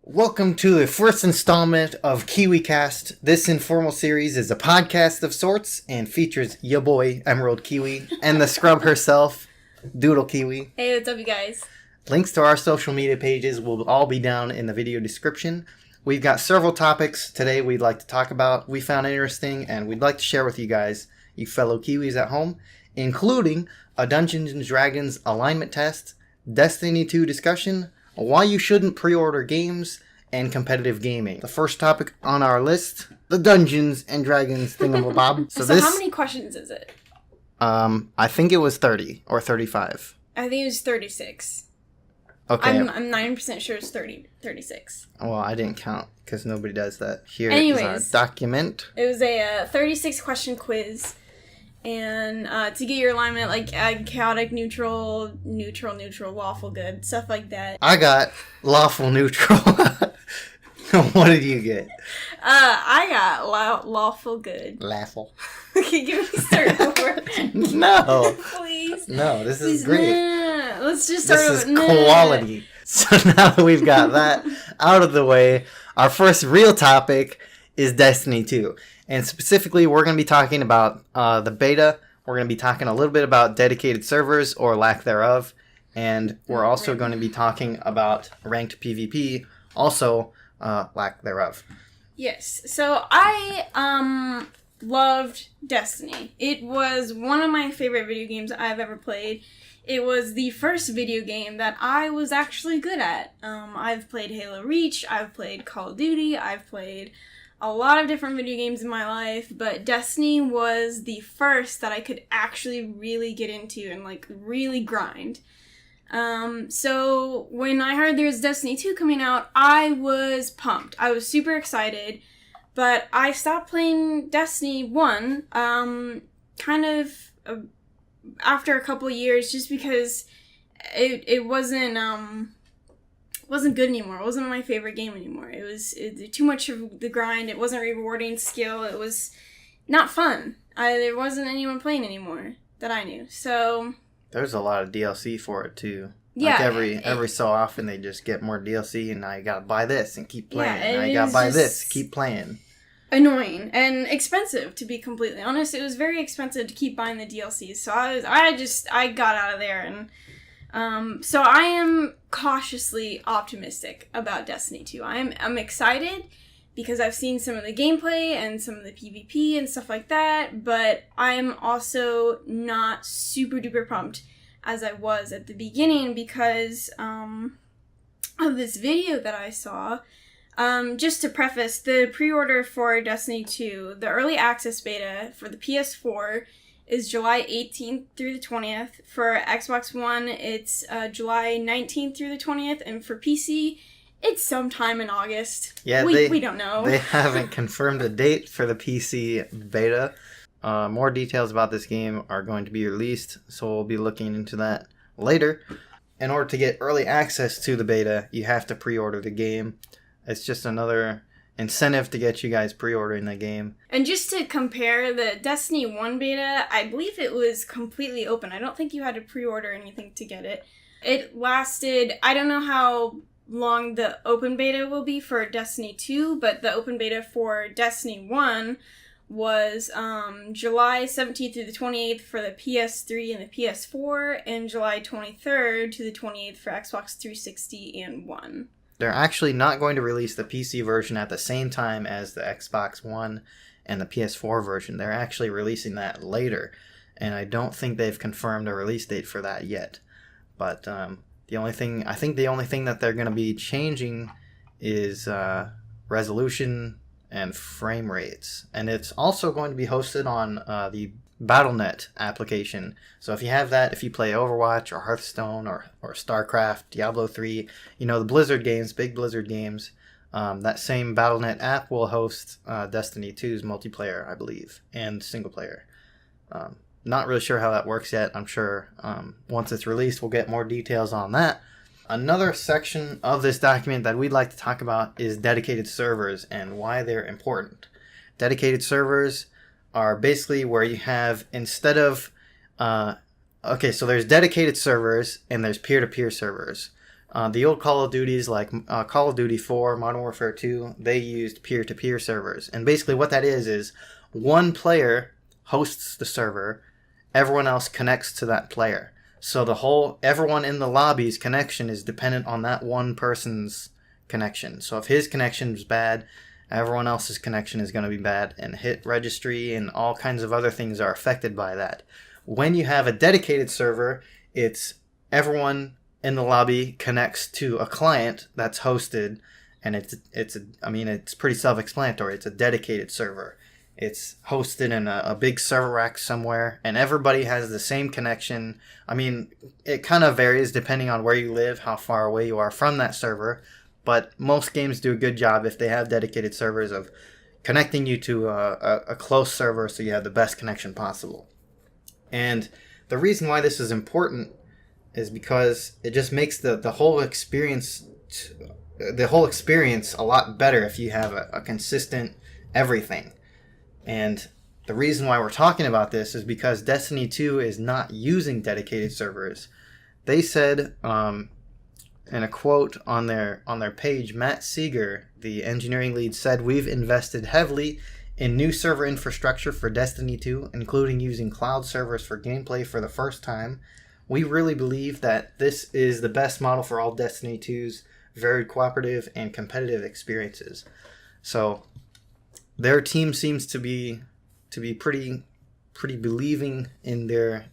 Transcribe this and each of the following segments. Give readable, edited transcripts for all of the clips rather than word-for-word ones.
Welcome to the first installment of Kiwi Cast. This informal series is a podcast of sorts and features ya boy, EmeraldKiwi, and the scrub herself, DoodleKiwi. Hey, what's up, you guys? Links to our social media pages will all be down in the video description. We've got several topics today we'd like to talk about, we found interesting, and we'd like to share with you guys, you fellow Kiwis at home, including a Dungeons & Dragons Alignment Test, Destiny 2 discussion, why you shouldn't pre-order games, and competitive gaming. The first topic on our list, the Dungeons and Dragons thingamabob. So how many questions is it? I think it was 30 or 35. I think it was 36. Okay. I'm 90% sure it's 36. Well, I didn't count because nobody does that. Here Anyways, is our document. It was a 36 question quiz. And to get your alignment, like chaotic, neutral, lawful, good, stuff like that. I got lawful, neutral. What did you get? I got lawful, good. Lawful. Okay, give me start over. No. Please. No, this is Please, great. Nah. Let's just start This over. is quality. So now that we've got that out of the way, our first real topic is Destiny 2. And specifically, we're going to be talking about the beta. We're going to be talking a little bit about dedicated servers or lack thereof. And we're also going to be talking about ranked PvP, also lack thereof. Yes. So I loved Destiny. It was one of my favorite video games I've ever played. It was the first video game that I was actually good at. I've played Halo Reach, I've played Call of Duty, I've played a lot of different video games in my life, but Destiny was the first that I could actually really get into and like really grind. So when I heard there was Destiny 2 coming out, I was pumped. I was super excited, but I stopped playing Destiny 1 after a couple of years just because it wasn't good anymore. It wasn't my favorite game anymore. It was too much of the grind. It wasn't rewarding skill. It was not fun. There wasn't anyone playing anymore that I knew. So There's a lot of DLC for it too. Yeah, like every so often they just get more DLC, and now you gotta buy this and keep playing. Yeah, now you gotta buy this, keep playing. Annoying and expensive, to be completely honest. It was very expensive to keep buying the DLCs. So I got out of there, and so I am cautiously optimistic about Destiny 2. I'm excited because I've seen some of the gameplay and some of the PvP and stuff like that, but I'm also not super duper pumped as I was at the beginning because of this video that I saw. Just to preface, the pre-order for Destiny 2, the early access beta for the PS4 is July 18th through the 20th. For Xbox One, it's July 19th through the 20th. And for PC, it's sometime in August. Yeah, we don't know. They haven't confirmed a date for the PC beta. More details about this game are going to be released, so we'll be looking into that later. In order to get early access to the beta, you have to pre-order the game. It's just another incentive to get you guys pre-ordering the game. And just to compare, the Destiny 1 beta, I believe it was completely open. I don't think you had to pre-order anything to get it. It lasted, I don't know how long the open beta will be for Destiny 2, but the open beta for Destiny 1 was July 17th through the 28th for the PS3 and the PS4, and July 23rd to the 28th for Xbox 360 and One. They're actually not going to release the PC version at the same time as the Xbox One and the PS4 version. They're actually releasing that later, and I don't think they've confirmed a release date for that yet. But the only thing that they're going to be changing is resolution and frame rates. And it's also going to be hosted on the Battle.net application. So if you have that, if you play Overwatch or Hearthstone or StarCraft, Diablo 3, the Blizzard games, big Blizzard games, that same Battle.net app will host Destiny 2's multiplayer, I believe, and single player. Not really sure how that works yet. I'm sure once it's released, we'll get more details on that. Another section of this document that we'd like to talk about is dedicated servers and why they're important. Dedicated servers are basically where you have, instead of so there's dedicated servers and there's peer-to-peer servers. The old Call of Duties, like Call of Duty 4, Modern Warfare 2, they used peer-to-peer servers. And basically what that is one player hosts the server, everyone else connects to that player. So everyone in the lobby's connection is dependent on that one person's connection. So if his connection is bad, everyone else's connection is going to be bad, and hit registry and all kinds of other things are affected by that. When you have a dedicated server, it's everyone in the lobby connects to a client that's hosted, and it's pretty self-explanatory. It's a dedicated server. It's hosted in a big server rack somewhere, and everybody has the same connection. I mean, it kind of varies depending on where you live, how far away you are from that server, but most games do a good job if they have dedicated servers of connecting you to a close server so you have the best connection possible. And the reason why this is important is because it just makes the whole experience a lot better if you have a consistent everything. And the reason why we're talking about this is because Destiny 2 is not using dedicated servers. They said, in a quote on their page, Matt Seeger, the engineering lead, said, "We've invested heavily in new server infrastructure for Destiny 2, including using cloud servers for gameplay for the first time. We really believe that this is the best model for all Destiny 2's varied cooperative and competitive experiences." So their team seems to be pretty believing in their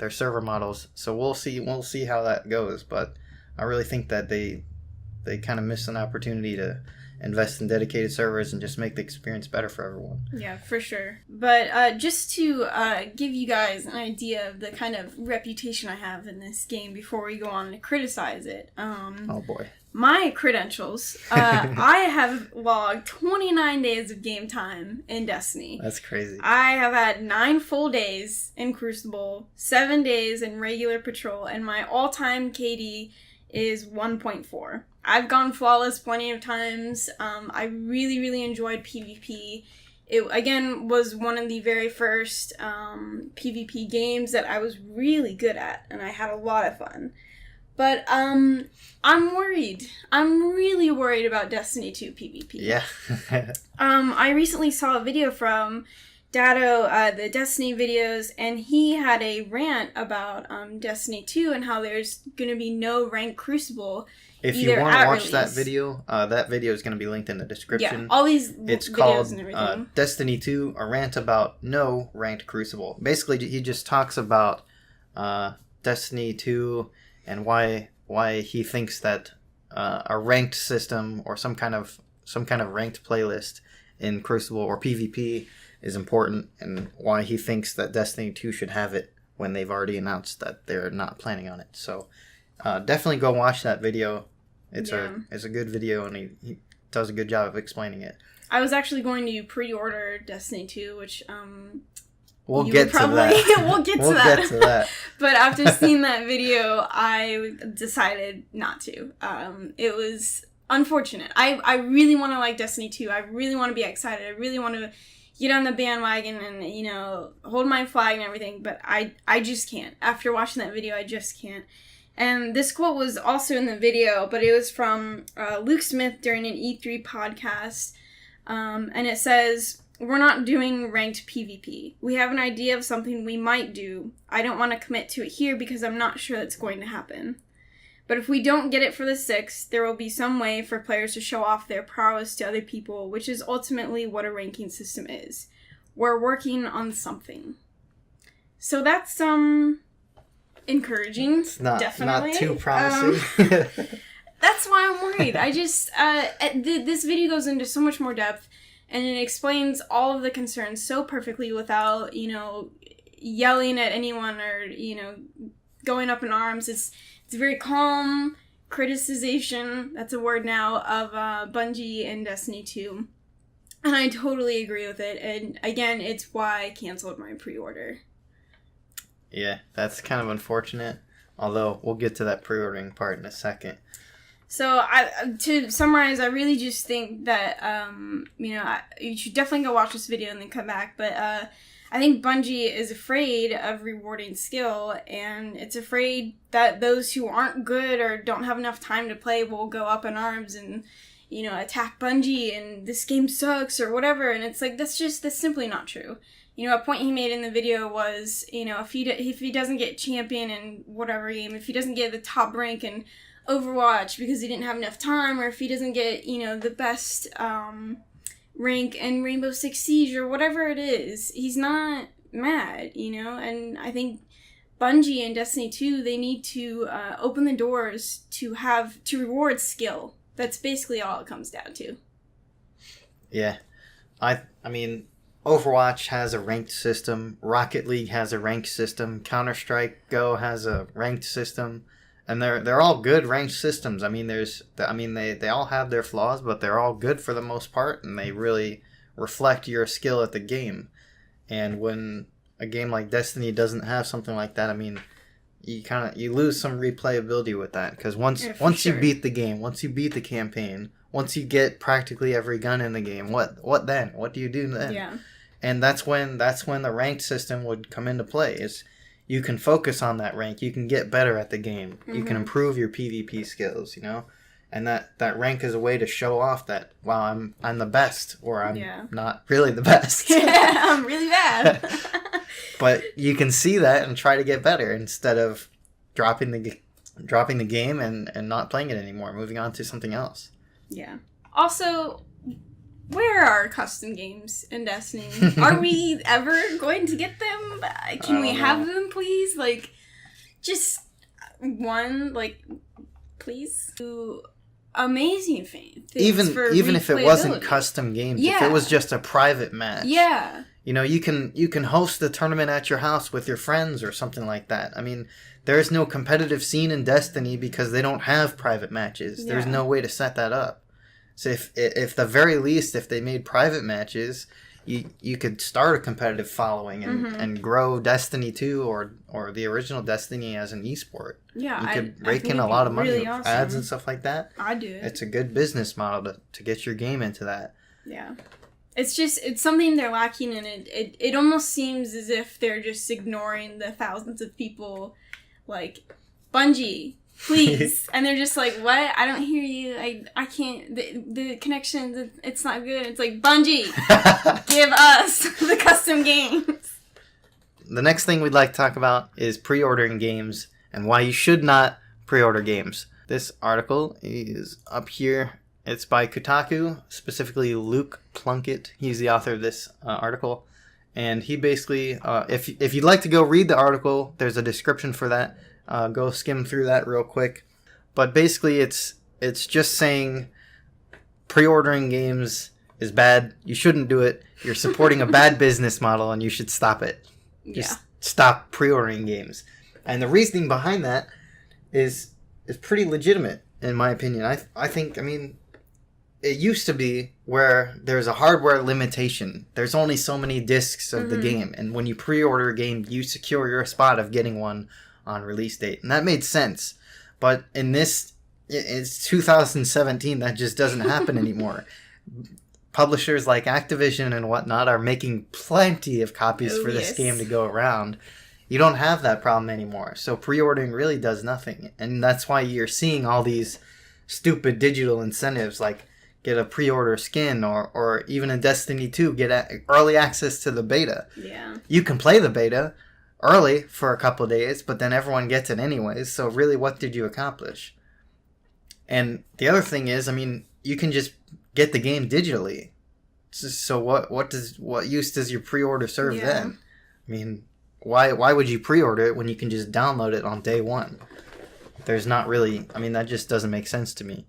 server models. So we'll see how that goes. But I really think that they kind of missed an opportunity to invest in dedicated servers and just make the experience better for everyone. Yeah, for sure. But just to give you guys an idea of the kind of reputation I have in this game before we go on to criticize it. Oh boy. My credentials. I have logged 29 days of game time in Destiny. That's crazy. I have had 9 full days in Crucible, 7 days in regular patrol, and my all-time KD is 1.4. I've gone flawless plenty of times. I really, really enjoyed PvP. It, again, was one of the very first PvP games that I was really good at, and I had a lot of fun. But I'm worried. I'm really worried about Destiny 2 PvP. Yeah. I recently saw a video from Datto, the Destiny videos, and he had a rant about Destiny 2 and how there's going to be no ranked Crucible. If you want to watch that video is going to be linked in the description. Yeah, all these it's videos called, and everything. Destiny 2, a rant about no ranked Crucible. Basically, he just talks about Destiny 2 and why he thinks that a ranked system or some kind of ranked playlist in Crucible or PvP is important, and why he thinks that Destiny 2 should have it when they've already announced that they're not planning on it. So definitely go watch that video. It's a good video, and he does a good job of explaining it. I was actually going to pre-order Destiny 2, which we'll get to that. We'll get to that. But after seeing that video, I decided not to. It was unfortunate. I really want to like Destiny 2. I really want to be excited. I really want to get on the bandwagon and, hold my flag and everything. But I just can't. After watching that video, I just can't. And this quote was also in the video, but it was from Luke Smith during an E3 podcast. And it says, "We're not doing ranked PvP. We have an idea of something we might do. I don't want to commit to it here because I'm not sure that's going to happen. But if we don't get it for the 6th, there will be some way for players to show off their prowess to other people, which is ultimately what a ranking system is. We're working on something." So that's encouraging. It's not definitely. Not too promising. That's why I'm worried. I just this video goes into so much more depth, and it explains all of the concerns so perfectly without yelling at anyone or going up in arms. It's very calm criticization. That's a word now of Bungie and Destiny 2, and I totally agree with it. And again, it's why I canceled my pre-order. Yeah, that's kind of unfortunate. Although we'll get to that pre-ordering part in a second. So, to summarize, I really just think that, you should definitely go watch this video and then come back. But I think Bungie is afraid of rewarding skill, and it's afraid that those who aren't good or don't have enough time to play will go up in arms and, you know, attack Bungie and this game sucks or whatever. And it's like, that's simply not true. You know, a point he made in the video was, you know, if he doesn't get champion in whatever game, if he doesn't get the top rank in Overwatch because he didn't have enough time, or if he doesn't get, you know, the best rank in Rainbow Six Siege or whatever it is, he's not mad, you know? And I think Bungie and Destiny 2, they need to open the doors to reward skill. That's basically all it comes down to. Yeah. I mean, Overwatch has a ranked system. Rocket League has a ranked system. Counter-Strike Go has a ranked system. And they're all good ranked systems. I mean, they all have their flaws, but they're all good for the most part, and they really reflect your skill at the game. And when a game like Destiny doesn't have something like that, I mean, you lose some replayability with that, because once you beat the game, once you beat the campaign, once you get practically every gun in the game, what then? What do you do then? Yeah. And that's when the ranked system would come into play. Is you can focus on that rank. You can get better at the game. Mm-hmm. You can improve your PvP skills, you know? And that rank is a way to show off that, wow, I'm the best, or I'm not really the best. Yeah, I'm really bad. But you can see that and try to get better instead of dropping the game and not playing it anymore, moving on to something else. Yeah. Also, where are custom games in Destiny? Are we ever going to get them? Can we have them, please? Like, just one, like, please? Amazing things. Even if it wasn't custom games, if it was just a private match. Yeah. You know, you can host the tournament at your house with your friends or something like that. I mean, there's no competitive scene in Destiny because they don't have private matches. Yeah. There's no way to set that up. So if the very least, if they made private matches, you could start a competitive following and grow Destiny 2 or the original Destiny as an esport. Yeah, you could rake in a lot of money really with awesome. ads and stuff like that. I do. It's a good business model to get your game into that. Yeah. It's something they're lacking, and it almost seems as if they're just ignoring the thousands of people, like, Bungie, please. And they're just like, what? I don't hear you. I can't. The connection, it's not good. It's like, Bungie, give us the custom games. The next thing we'd like to talk about is pre-ordering games and why you should not pre-order games. This article is up here. It's by Kotaku, specifically Luke Plunkett. He's the author of this article. And he basically, if you'd like to go read the article, there's a description for that. Go skim through that real quick. But basically, it's just saying pre-ordering games is bad. You shouldn't do it. You're supporting a bad business model, and you should stop it. Just stop pre-ordering games. And the reasoning behind that is pretty legitimate, in my opinion. I think, it used to be where there's a hardware limitation. There's only so many discs of the game. And when you pre-order a game, you secure your spot of getting one on release date. And that made sense. But it's 2017. That just doesn't happen anymore. Publishers like Activision and whatnot are making plenty of copies for this game to go around. You don't have that problem anymore. So pre-ordering really does nothing. And that's why you're seeing all these stupid digital incentives like get a pre-order skin or even in Destiny 2 get early access to the beta. Yeah. You can play the beta early for a couple of days, but then everyone gets it anyways. So really, what did you accomplish? And the other thing is, you can just get the game digitally. So what use does your pre-order serve then? Why would you pre-order it when you can just download it on day one? There's not really, that just doesn't make sense to me.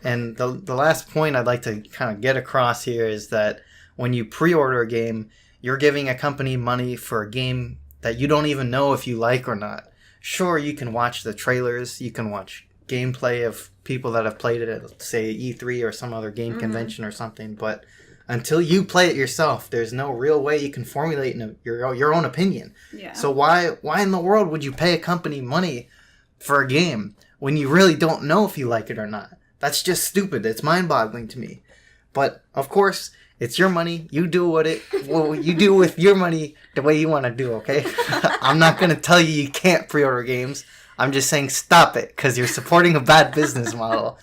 And the last point I'd like to kind of get across here is that when you pre-order a game, you're giving a company money for a game that you don't even know if you like or not. Sure, you can watch the trailers, you can watch gameplay of people that have played it at, say, E3 or some other game convention or something, but until you play it yourself, there's no real way you can formulate your own opinion. Yeah. So why in the world would you pay a company money for a game when you really don't know if you like it or not? That's just stupid. It's mind-boggling to me. But, of course, It's your money. You do you do with your money the way you want to do, okay? I'm not going to tell you can't pre-order games. I'm just saying stop it, because you're supporting a bad business model.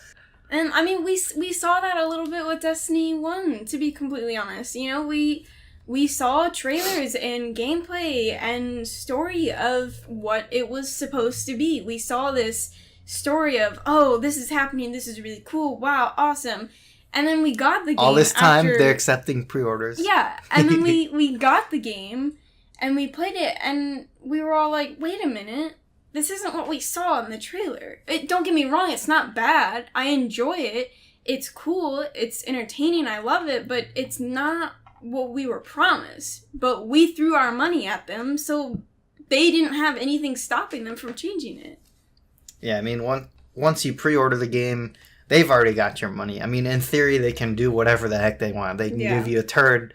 And, I mean, we saw that a little bit with Destiny 1, to be completely honest. You know, we saw trailers and gameplay and story of what it was supposed to be. We saw this story of, oh, this is happening, this is really cool, wow, awesome. And then we got the game. All this time, they're accepting pre-orders. Yeah, and then we got the game, and we played it, and we were all like, wait a minute, this isn't what we saw in the trailer. Don't get me wrong, it's not bad. I enjoy it. It's cool. It's entertaining. I love it, but it's not what we were promised. But we threw our money at them, so they didn't have anything stopping them from changing it. Yeah, I mean, once you pre-order the game, they've already got your money. I mean, in theory, they can do whatever the heck they want. They can give you a turd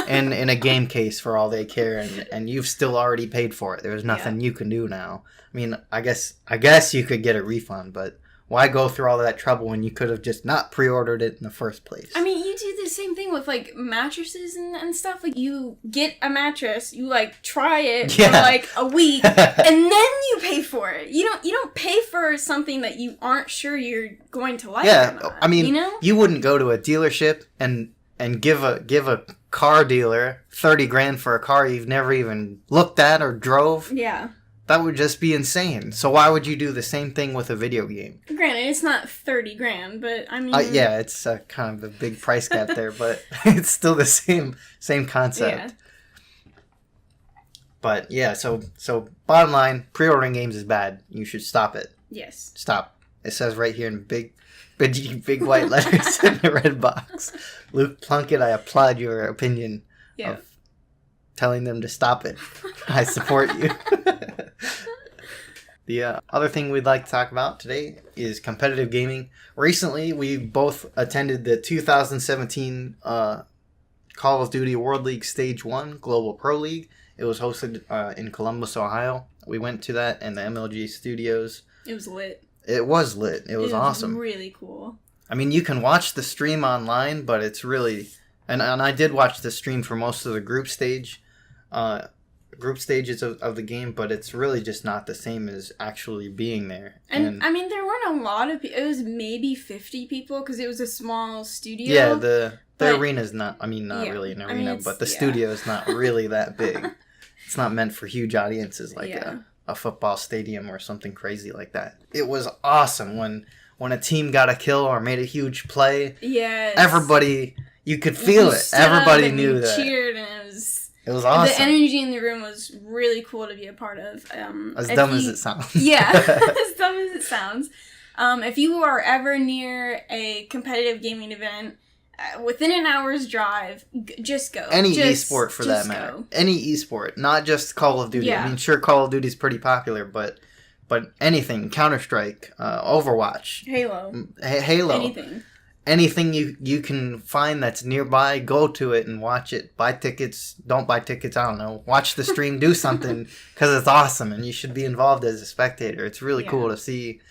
in a game case for all they care, and you've still already paid for it. There's nothing you can do now. I mean, I guess you could get a refund, but why go through all of that trouble when you could have just not pre-ordered it in the first place? I mean, you do the same thing with, like, mattresses and stuff. Like, you get a mattress, you, like, try it for, like, a week, and then you pay for it. You don't pay for something that you aren't sure you're going to like or not, I mean, you know? You wouldn't go to a dealership and give a car dealer $30,000 for a car you've never even looked at or drove. Yeah. That would just be insane. So why would you do the same thing with a video game? Granted, it's not $30,000, but I mean... yeah, it's kind of a big price gap there, but it's still the same concept. Yeah. But yeah, so bottom line, pre-ordering games is bad. You should stop it. Yes. Stop. It says right here in big white letters in the red box. Luke Plunkett, I applaud your opinion of telling them to stop it. I support you. The other thing we'd like to talk about today is competitive gaming. Recently, we both attended the 2017 Call of Duty World League Stage 1 Global Pro League. It was hosted in Columbus, Ohio. We went to that in the MLG studios. It was lit. It was lit. It was awesome. Really cool. I mean, you can watch the stream online, but it's really... And I did watch the stream for most of the group stages of the game, but it's really just not the same as actually being there. And I mean, there weren't a lot of people. It was maybe 50 people because it was a small studio. Yeah, the arena's not, not really an arena, but the studio is not really that big. It's not meant for huge audiences like a football stadium or something crazy like that. It was awesome when a team got a kill or made a huge play. Yes. Everybody, you could feel it. Everybody knew that. Cheered, and it was awesome. The energy in the room was really cool to be a part of. As dumb as it sounds. Yeah, as dumb as it sounds. If you are ever near a competitive gaming event, within an hour's drive, just go. Any esport for that matter. Go. Any esport, not just Call of Duty. Yeah. I mean, sure, Call of Duty's pretty popular, but anything, Counter-Strike, Overwatch, Halo, anything you can find that's nearby, go to it and watch it. Buy tickets, don't buy tickets, I don't know. Watch the stream, do something, because it's awesome, and you should be involved as a spectator. It's really cool to see.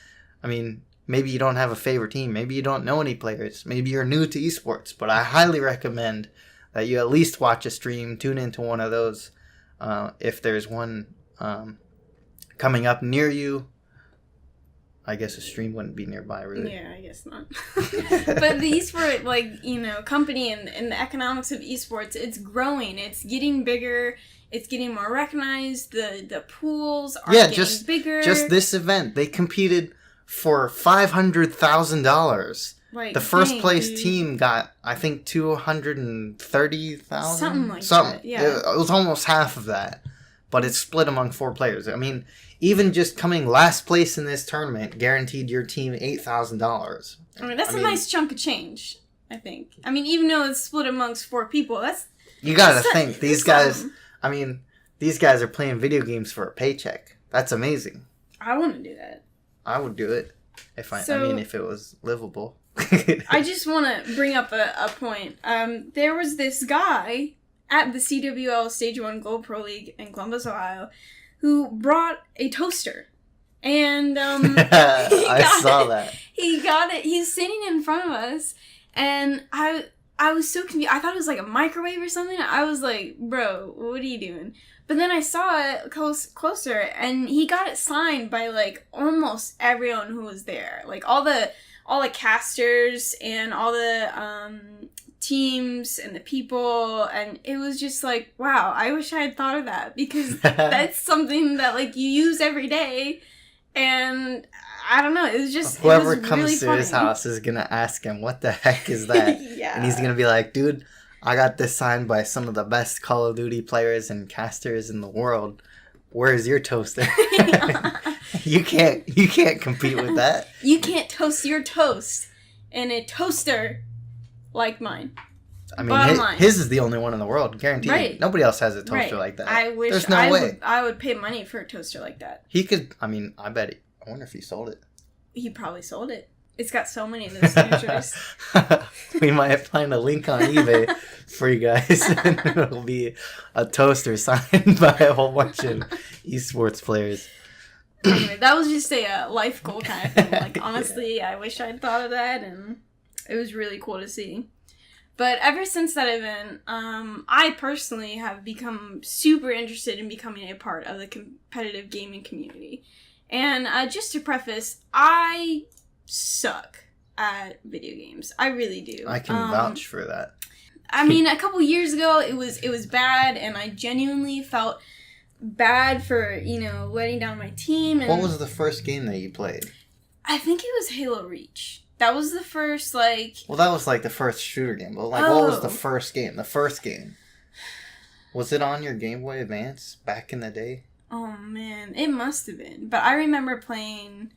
I mean, maybe you don't have a favorite team. Maybe you don't know any players. Maybe you're new to esports, but I highly recommend that you at least watch a stream, tune into one of those. If there's one coming up near you, I guess a stream wouldn't be nearby, really. Yeah, I guess not. But the esport, company and the economics of esports, it's growing. It's getting bigger. It's getting more recognized. The pools are getting bigger. Just this event, they competed for $500,000. The first place team got, I think, $230,000. Something like that. Yeah, it was almost half of that, but it's split among 4 players. I mean, even just coming last place in this tournament guaranteed your team $8,000. I mean, that's a nice chunk of change, I think. I mean, even though it's split amongst 4 people, you gotta think these guys. I mean, these guys are playing video games for a paycheck. That's amazing. I want to do that. I would do it if if it was livable. I just want to bring up a point. There was this guy at the CWL Stage 1 Gold Pro League in Columbus, Ohio, who brought a toaster. And I saw that. He got it. He's sitting in front of us, and I I was so confused. I thought it was like a microwave or something. I was like, bro, what are you doing? But then I saw it closer, and he got it signed by, like, almost everyone who was there. Like, all the casters and all the teams and the people, and it was just like, wow, I wish I had thought of that, because that's something that, like, you use every day, and I don't know, it was just, whoever it was comes really to funny. his house is gonna ask him, what the heck is that? Yeah. And he's gonna be like, dude, I got this signed by some of the best Call of Duty players and casters in the world. Where's your toaster? You can't compete with that. You can't toast your toast in a toaster like mine. I mean, his is the only one in the world, guaranteed. Right. Nobody else has a toaster Right. like that. I wish There's no way. I would pay money for a toaster like that. He could. I mean, I bet. I wonder if he sold it. He probably sold it. It's got so many of those signatures. We might find a link on eBay for you guys, and it'll be a toaster signed by a whole bunch of eSports players. Anyway, that was just a life goal kind of thing. Like, honestly, I wish I'd thought of that, and it was really cool to see. But ever since that event, I personally have become super interested in becoming a part of the competitive gaming community. And just to preface, I suck at video games. I really do. I can vouch for that. I mean, a couple years ago, it was bad, and I genuinely felt bad for, letting down my team. And what was the first game that you played? I think it was Halo Reach. That was the first, like... Well, that was, like, the first shooter game. But, like, what was the first game? The first game. Was it on your Game Boy Advance back in the day? Oh, man. It must have been. But I remember playing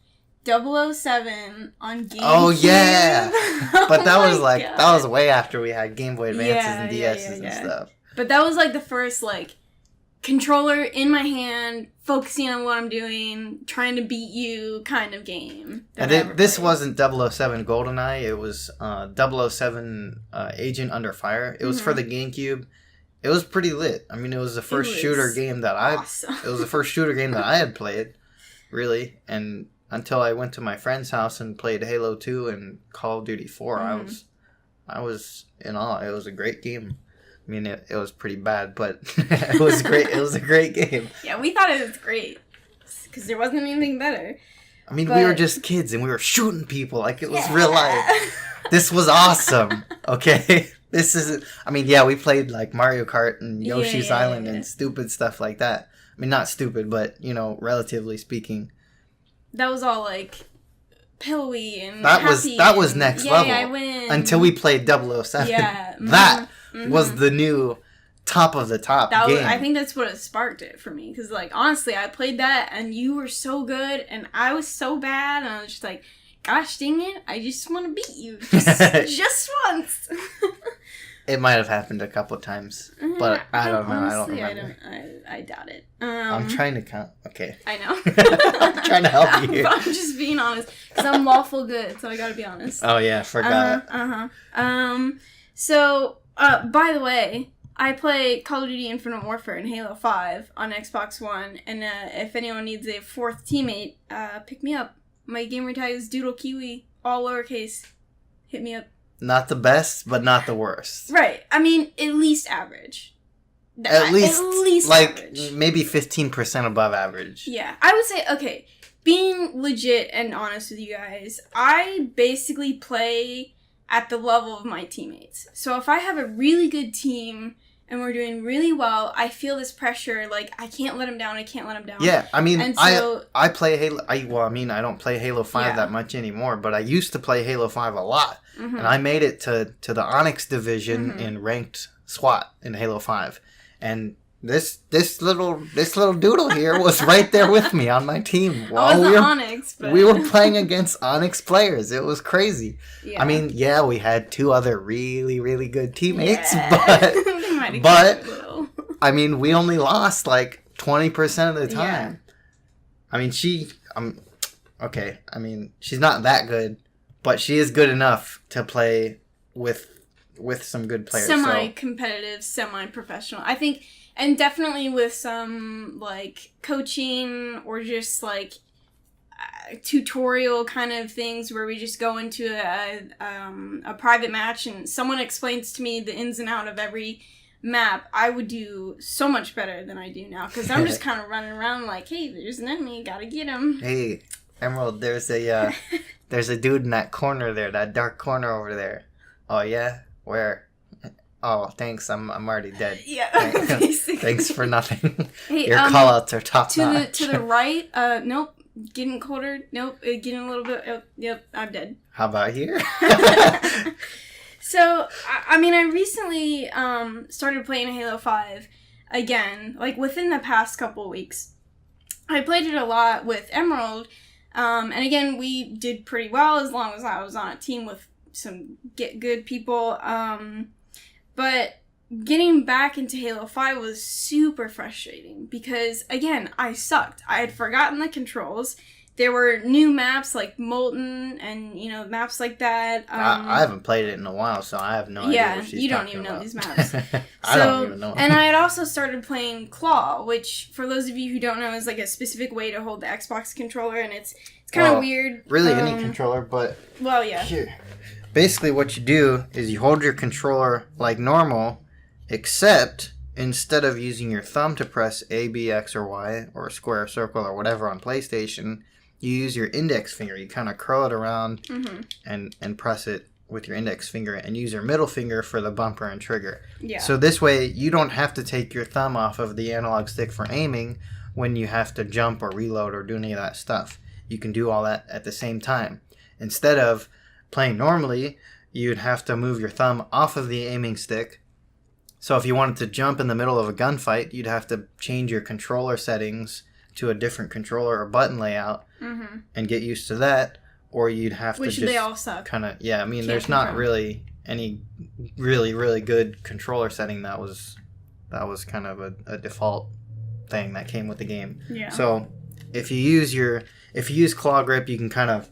007 on GameCube. Oh, yeah! But that was, like, God. that was way after we had Game Boy Advances and DSs and stuff. But that was, like, the first, like, controller in my hand, focusing on what I'm doing, trying to beat you kind of game. And this wasn't 007 GoldenEye. It was 007 Agent Under Fire. It was for the GameCube. It was pretty lit. I mean, it was the first shooter game that It was the first shooter game that I had played, really. And until I went to my friend's house and played Halo 2 and Call of Duty 4, I was in awe. It was a great game. I mean, it was pretty bad, but it was great. It was a great game. Yeah, we thought it was great because there wasn't anything better. I mean, we were just kids and we were shooting people like it was real life. This was awesome. Okay, this isn't. I mean, yeah, we played like Mario Kart and Yoshi's Island and stupid stuff like that. I mean, not stupid, but relatively speaking, that was all like pillowy and that was next level. Yeah, I win. Until we played 007. Yeah, that was the new top of the top game. I think that's what it sparked it for me. Because, like, honestly, I played that, and you were so good, and I was so bad, and I was just like, gosh dang it, I just want to beat you. Just once. It might have happened a couple of times, but I don't know. Honestly, I don't remember. I doubt it. I'm trying to count. Okay. I know. I'm trying to help you here. But I'm just being honest. Because I'm lawful good, so I gotta be honest. Oh, yeah, forgot. So, by the way, I play Call of Duty Infinite Warfare and Halo 5 on Xbox One, and if anyone needs a fourth teammate, pick me up. My gamer tag is DoodleKiwi, all lowercase. Hit me up. Not the best, but not the worst. Right. I mean, at least average. At least like, average. Maybe 15% above average. Yeah. I would say, okay, being legit and honest with you guys, I basically play at the level of my teammates. So if I have a really good team and we're doing really well, I feel this pressure, like, I can't let them down, Yeah, I mean, and so, I play Halo, I don't play Halo 5 that much anymore, but I used to play Halo 5 a lot, and I made it to the Onyx division in ranked SWAT in Halo 5, and this little doodle here was right there with me on my team. While Onyx, but... we were playing against Onyx players. It was crazy. Yeah. I mean, yeah, we had two other really, really good teammates, but I mean, we only lost like 20% of the time. Yeah. I mean, okay. I mean, she's not that good, but she is good enough to play with some good players. Semi-competitive, semi-professional. I think, and definitely with some, like, coaching or just, like, tutorial kind of things where we just go into a private match and someone explains to me the ins and out of every map, I would do so much better than I do now, because I'm just kind of running around like, hey, there's an enemy, gotta get him. Hey, Emerald, there's a dude in that corner there, that dark corner over there. Oh yeah? Where? Oh, thanks, I'm already dead. Yeah, basically. Thanks for nothing. Hey, your callouts are top notch. To the right, nope. Getting colder, nope. Getting a little bit, oh, yep, I'm dead. How about here? So, I mean, I recently started playing Halo 5 again, like within the past couple weeks. I played it a lot with Emerald, and again, we did pretty well as long as I was on a team with some good people. But getting back into Halo 5 was super frustrating because, again, I sucked. I had forgotten the controls. There were new maps like Molten and, maps like that. I haven't played it in a while, so I have no idea what she's you don't talking even know about. these maps. I don't even know. And I had also started playing Claw, which, for those of you who don't know, is like a specific way to hold the Xbox controller, and it's kind of weird. Really, any controller, but... Well, yeah. Here. Basically, what you do is you hold your controller like normal, except instead of using your thumb to press A, B, X, or Y, or square, circle, or whatever on PlayStation, you use your index finger. You kind of curl it around and press it with your index finger, and use your middle finger for the bumper and trigger. Yeah. So this way, you don't have to take your thumb off of the analog stick for aiming when you have to jump or reload or do any of that stuff. You can do all that at the same time. Instead of playing normally, you'd have to move your thumb off of the aiming stick. So if you wanted to jump in the middle of a gunfight, you'd have to change your controller settings to a different controller or button layout and get used to that, or you'd have to just... Which they all suck. Kind of, yeah, I mean, Can't there's not really any really, really good controller setting that was kind of a default thing that came with the game. Yeah. So if you use claw grip, you can kind of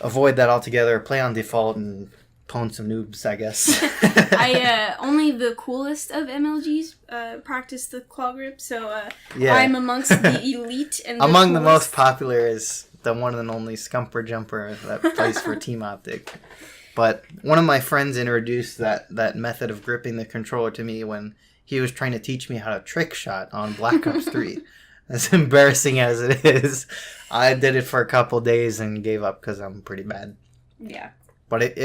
avoid that altogether, play on default, and pwn some noobs, I guess. Only the coolest of MLGs practice the claw grip, so yeah. I'm amongst the elite and the among coolest. The most popular is the one and only Scumper Jumper that plays for Team Optic. But one of my friends introduced that method of gripping the controller to me when he was trying to teach me how to trick shot on Black Ops 3. As embarrassing as it is, I did it for a couple days and gave up because I'm pretty bad. Yeah. But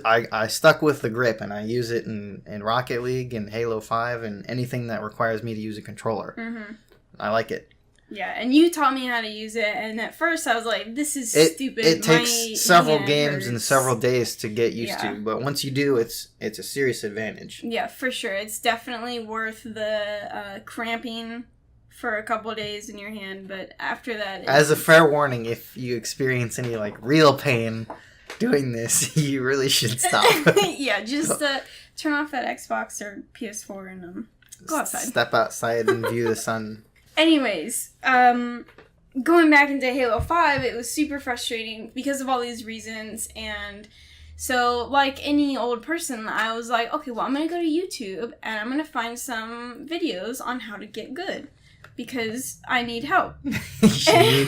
I stuck with the grip, and I use it in Rocket League and Halo 5 and anything that requires me to use a controller. Mm-hmm. I like it. Yeah, and you taught me how to use it, and at first I was like, this is stupid. It takes several games and several days to get used to, but once you do, it's a serious advantage. Yeah, for sure. It's definitely worth the cramping for a couple of days in your hand, but after that... As a fair warning, if you experience any real pain doing this, you really should stop. Yeah, just turn off that Xbox or PS4 and go outside. Step outside and view the sun. Anyways, going back into Halo 5, it was super frustrating because of all these reasons, and so, like any old person, I was like, okay, well, I'm going to go to YouTube, and I'm going to find some videos on how to get good, because I need help. She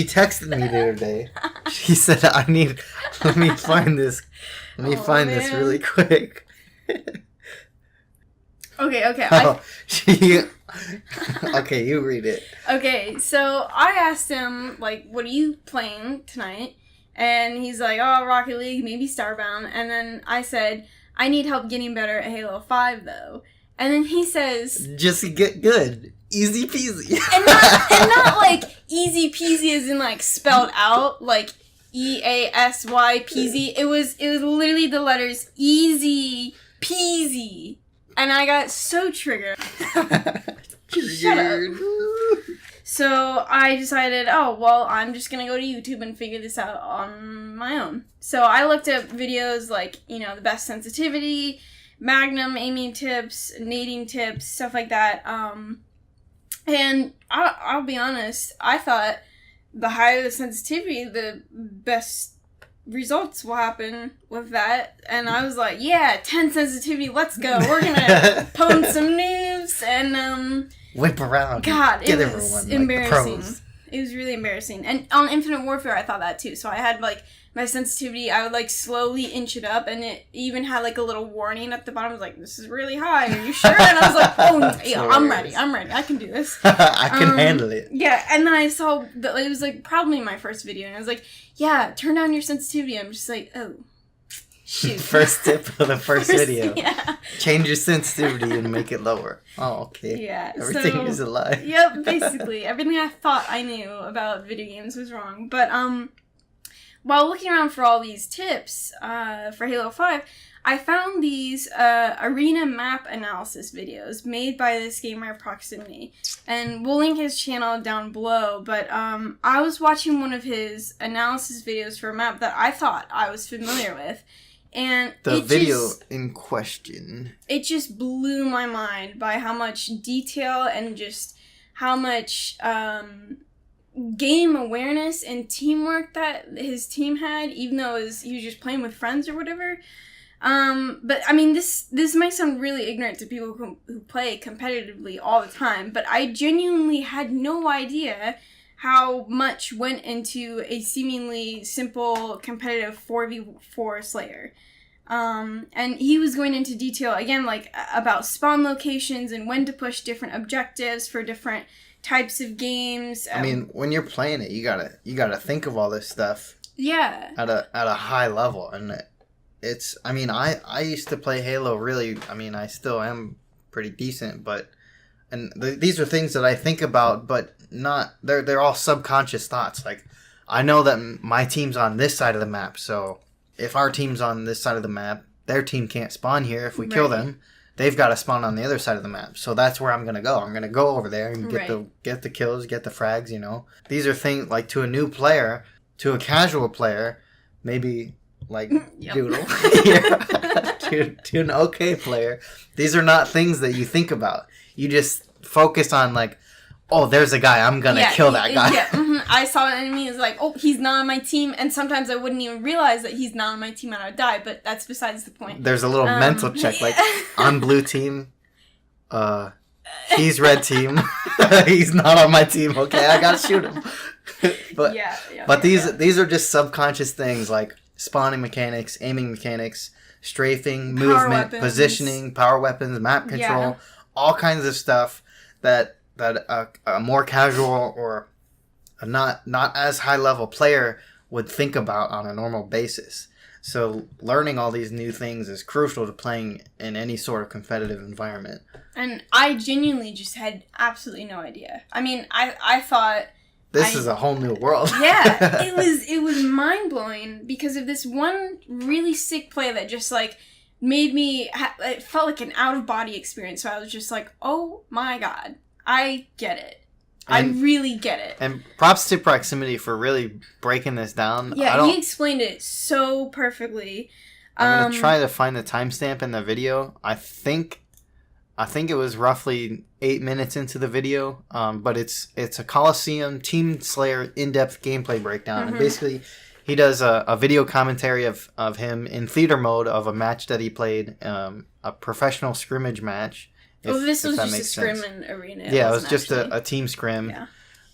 texted me the other day. She said, let me find this really quick. Okay. Okay, you read it. Okay, so I asked him, what are you playing tonight? And he's like, oh, Rocket League, maybe Starbound. And then I said, I need help getting better at Halo 5, though. And then he says... Just get good. Easy peasy. and not easy peasy as in, spelled out, EASY peasy. It was literally the letters easy peasy. And I got so triggered. Shut up. So I decided, I'm just going to go to YouTube and figure this out on my own. So I looked up videos the best sensitivity, Magnum aiming tips, nading tips, stuff like that. And I'll be honest, I thought the higher the sensitivity, the best results will happen with that. And I was like, yeah, 10 sensitivity, let's go. We're gonna pwn some noobs and whip around. God, it was embarrassing. It was really embarrassing. And on Infinite Warfare, I thought that too. So I had, like, my sensitivity, I would, like, slowly inch it up, and it even had, like, a little warning at the bottom. I was like, this is really high. Are you sure? And I was like, oh, yeah, I'm ready. I can do this. I can handle it. Yeah, and then I saw that it was, like, probably my first video, and I was like, yeah, turn down your sensitivity. I'm just like, oh, shoot. First tip for the first video. Yeah. Change your sensitivity and make it lower. Oh, okay. Yeah. Everything is a lie. Yep, basically. Everything I thought I knew about video games was wrong. But, while looking around for all these tips, for Halo 5, I found these, arena map analysis videos made by this gamer Proximitty. And we'll link his channel down below, but, I was watching one of his analysis videos for a map that I thought I was familiar with. And the video in question. It just blew my mind by how much detail and just how much game awareness and teamwork that his team had, even though he was just playing with friends or whatever. But I mean, this might sound really ignorant to people who play competitively all the time, but I genuinely had no idea how much went into a seemingly simple competitive 4v4 Slayer. And he was going into detail, again, like, about spawn locations and when to push different objectives for different types of games. I mean, when you're playing it, you gotta think of all this stuff. Yeah. At a high level, and it's, I mean, I used to play Halo really, I mean, I still am pretty decent, but, and these are things that I think about, but not, they're all subconscious thoughts. Like, I know that my team's on this side of the map, so if our team's on this side of the map, their team can't spawn here. If we kill them, they've got to spawn on the other side of the map. So that's where I'm going to go. I'm going to go over there and get the kills, get the frags, you know. These are things, like, to a new player, to a casual player, maybe, like, Doodle, to an okay player, these are not things that you think about. You just focus on, like, oh, there's a guy, I'm gonna kill that guy. Yeah, I saw an enemy, it's like, oh, he's not on my team, and sometimes I wouldn't even realize that he's not on my team and I would die, but that's besides the point. There's a little mental check, like, I'm blue team, he's red team, he's not on my team, okay, I gotta shoot him. But these are just subconscious things, like spawning mechanics, aiming mechanics, strafing, movement, positioning, power weapons, map control, all kinds of stuff that a more casual or a not as high level player would think about on a normal basis. So learning all these new things is crucial to playing in any sort of competitive environment. And I genuinely just had absolutely no idea. I mean, I thought this is a whole new world. Yeah, it was mind blowing because of this one really sick play that just, like, made me. It felt like an out of body experience. So I was just like, oh my god. I get it. I really get it. And props to Proximitty for really breaking this down. Yeah, he explained it so perfectly. I'm going to try to find the timestamp in the video. I think it was roughly 8 minutes into the video. But it's a Coliseum Team Slayer in-depth gameplay breakdown. And basically, he does a video commentary of him in theater mode of a match that he played, a professional scrimmage match. This was just a scrim and arena. Yeah, it was just a team scrim. Yeah.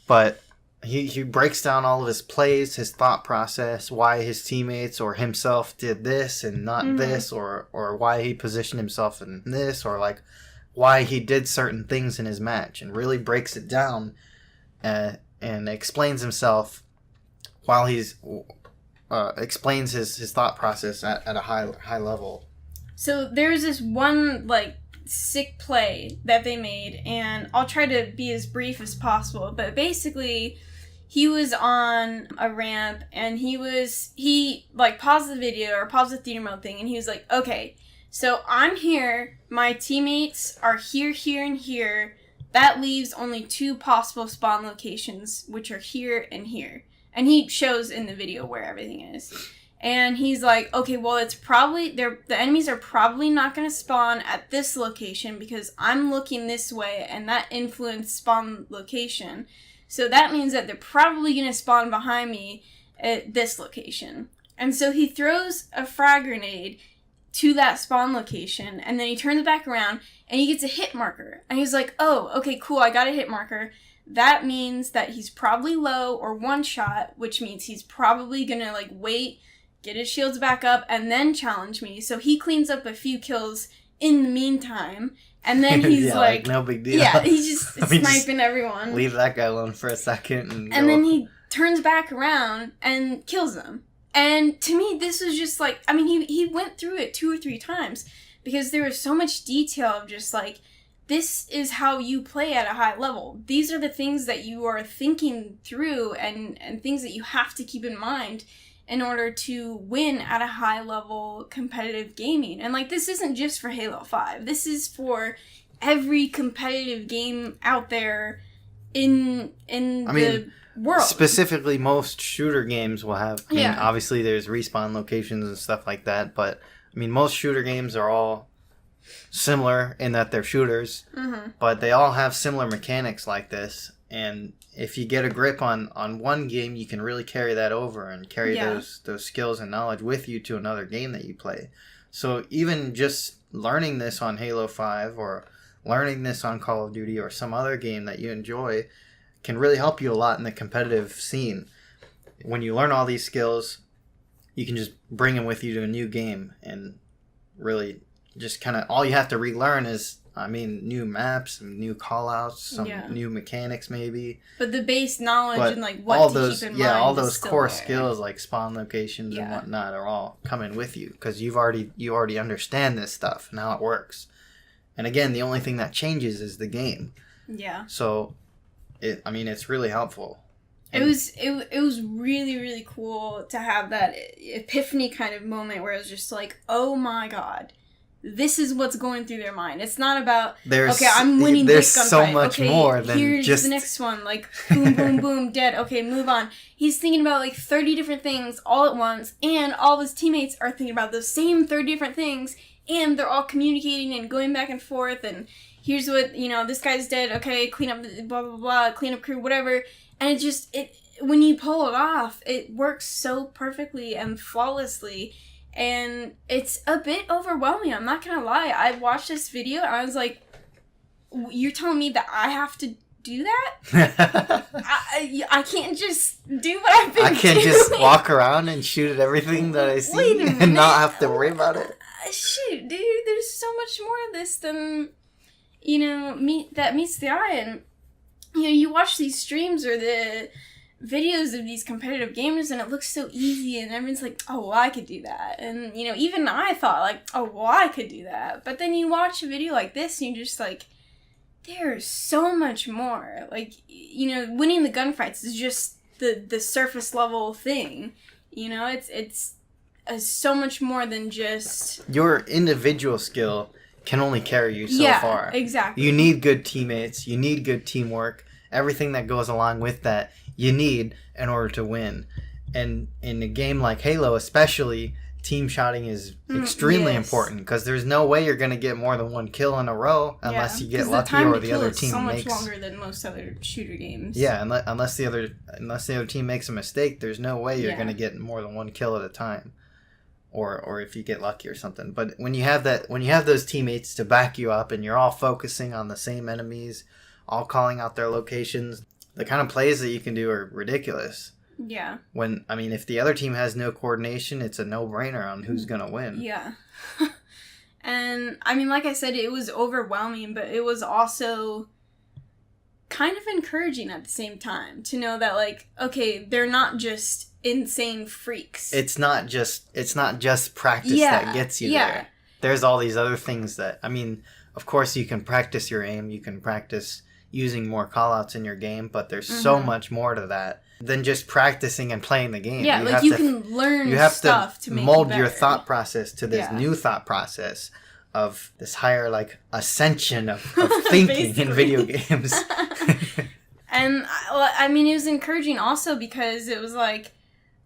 But he breaks down all of his plays, his thought process, why his teammates or himself did this and not this, or why he positioned himself in this, or, like, why he did certain things in his match, and really breaks it down and explains himself while he's explains his thought process at a high level. So there's this one, like, sick play that they made, and I'll try to be as brief as possible, but basically he was on a ramp and he like paused the video or paused the theater mode thing, and he was like, okay, so I'm here, my teammates are here, here, and here, that leaves only 2 possible spawn locations, which are here and here, and he shows in the video where everything is. And he's like, okay, well, it's probably, the enemies are probably not going to spawn at this location because I'm looking this way and that influenced spawn location. So that means that they're probably going to spawn behind me at this location. And so he throws a frag grenade to that spawn location, and then he turns back around and he gets a hit marker. And he's like, oh, okay, cool, I got a hit marker. that means that he's probably low or one shot, which means he's probably gonna, like, wait, get his shields back up, and then challenge me. So he cleans up a few kills in the meantime, and then he's like, no big deal. Yeah, he's just sniping just everyone. Leave that guy alone for a second. And then he turns back around and kills them. And to me, this was just like, I mean, he went through it 2 or 3 times because there was so much detail of just like, this is how you play at a high level. These are the things that you are thinking through and things that you have to keep in mind in order to win at a high level competitive gaming. And like, this isn't just for Halo 5. This is for every competitive game out there in the world. Specifically, most shooter games will have, I mean, obviously there's respawn locations and stuff like that, but I mean, most shooter games are all similar in that they're shooters, but they all have similar mechanics like this. And if you get a grip on one game, you can really carry that over and carry those skills and knowledge with you to another game that you play. So even just learning this on Halo 5 or learning this on Call of Duty or some other game that you enjoy can really help you a lot in the competitive scene. When you learn all these skills, you can just bring them with you to a new game and really just kind of, all you have to relearn is, I mean, new maps, some new callouts, some new mechanics maybe. But the base knowledge and like what all to those, keep in mind. all those core there. skills like spawn locations and whatnot are all coming with you because you already understand this stuff and how it works. And again, the only thing that changes is the game. Yeah. So, it's really helpful. It was really, really cool to have that epiphany kind of moment where it was just like, oh my god, this is what's going through their mind. It's not about, I'm winning this gunfight. There's so much more than here's just the next one. Like, boom, boom, boom, dead. Okay, move on. He's thinking about like 30 different things all at once, and all of his teammates are thinking about those same 30 different things, and they're all communicating and going back and forth, and here's what, this guy's dead. Okay, clean up, blah, blah, blah, clean up crew, whatever. And when you pull it off, it works so perfectly and flawlessly. And it's a bit overwhelming, I'm not gonna lie. I watched this video and I was like, you're telling me that I have to do that? I can't just do what I've been doing. I can't just walk around and shoot at everything that I see and not have to worry about it? Shoot, dude, there's so much more to this than, that meets the eye. And, you watch these streams or the videos of these competitive gamers and it looks so easy and everyone's like, oh, well, I could do that. And, even I thought like, oh, well, I could do that. But then you watch a video like this and you're just like, there's so much more. Like, winning the gunfights is just the surface level thing. It's so much more than just... Your individual skill can only carry you so far. Exactly. You need good teammates. You need good teamwork. Everything that goes along with that, you need in order to win. And in a game like Halo especially, team shotting is extremely important because there's no way you're going to get more than one kill in a row unless you get lucky or the other team makes... so much longer than most other shooter games. Yeah, unless the other team makes a mistake, there's no way you're going to get more than one kill at a time. Or if you get lucky or something. But when you have those teammates to back you up and you're all focusing on the same enemies, all calling out their locations, the kind of plays that you can do are ridiculous. Yeah. If the other team has no coordination, it's a no-brainer on who's going to win. Yeah. And, like I said, it was overwhelming, but it was also kind of encouraging at the same time to know that, like, okay, they're not just insane freaks. It's not just practice that gets you there. There's all these other things that, of course you can practice your aim, you can practice using more callouts in your game, but there's so much more to that than just practicing and playing the game. Yeah, you can learn stuff to make mold you your thought process to this new thought process of this higher, like, ascension of thinking in video games. And, it was encouraging also because it was like,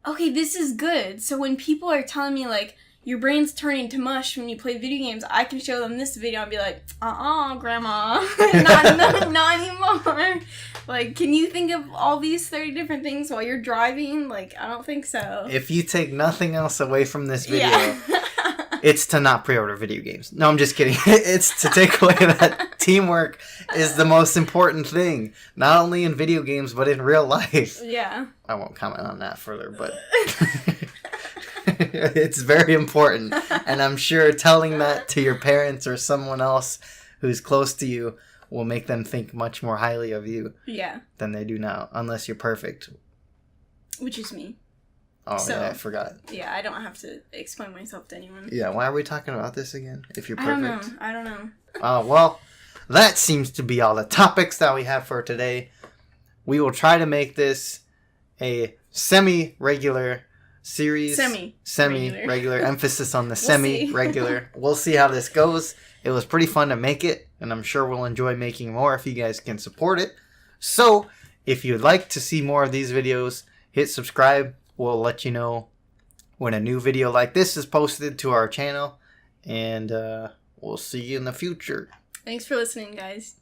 okay, this is good. So when people are telling me, like, your brain's turning to mush when you play video games, I can show them this video and be like, Grandma, not anymore. Like, can you think of all these 30 different things while you're driving? Like, I don't think so. If you take nothing else away from this video, it's to not pre-order video games. No, I'm just kidding. It's to take away that Teamwork is the most important thing, not only in video games, but in real life. Yeah. I won't comment on that further, but it's very important. And I'm sure telling that to your parents or someone else who's close to you will make them think much more highly of you than they do now, unless you're perfect. Which is me. Oh, so, yeah, I forgot. Yeah, I don't have to explain myself to anyone. Yeah, why are we talking about this again? If you're perfect. I don't know. Well, that seems to be all the topics that we have for today. We will try to make this a semi-regular series. Semi-regular. Emphasis on the semi-regular. We'll see how this goes. It was pretty fun to make it, and I'm sure we'll enjoy making more if you guys can support it. So, if you'd like to see more of these videos, hit subscribe. We'll let you know when a new video like this is posted to our channel. And we'll see you in the future. Thanks for listening, guys.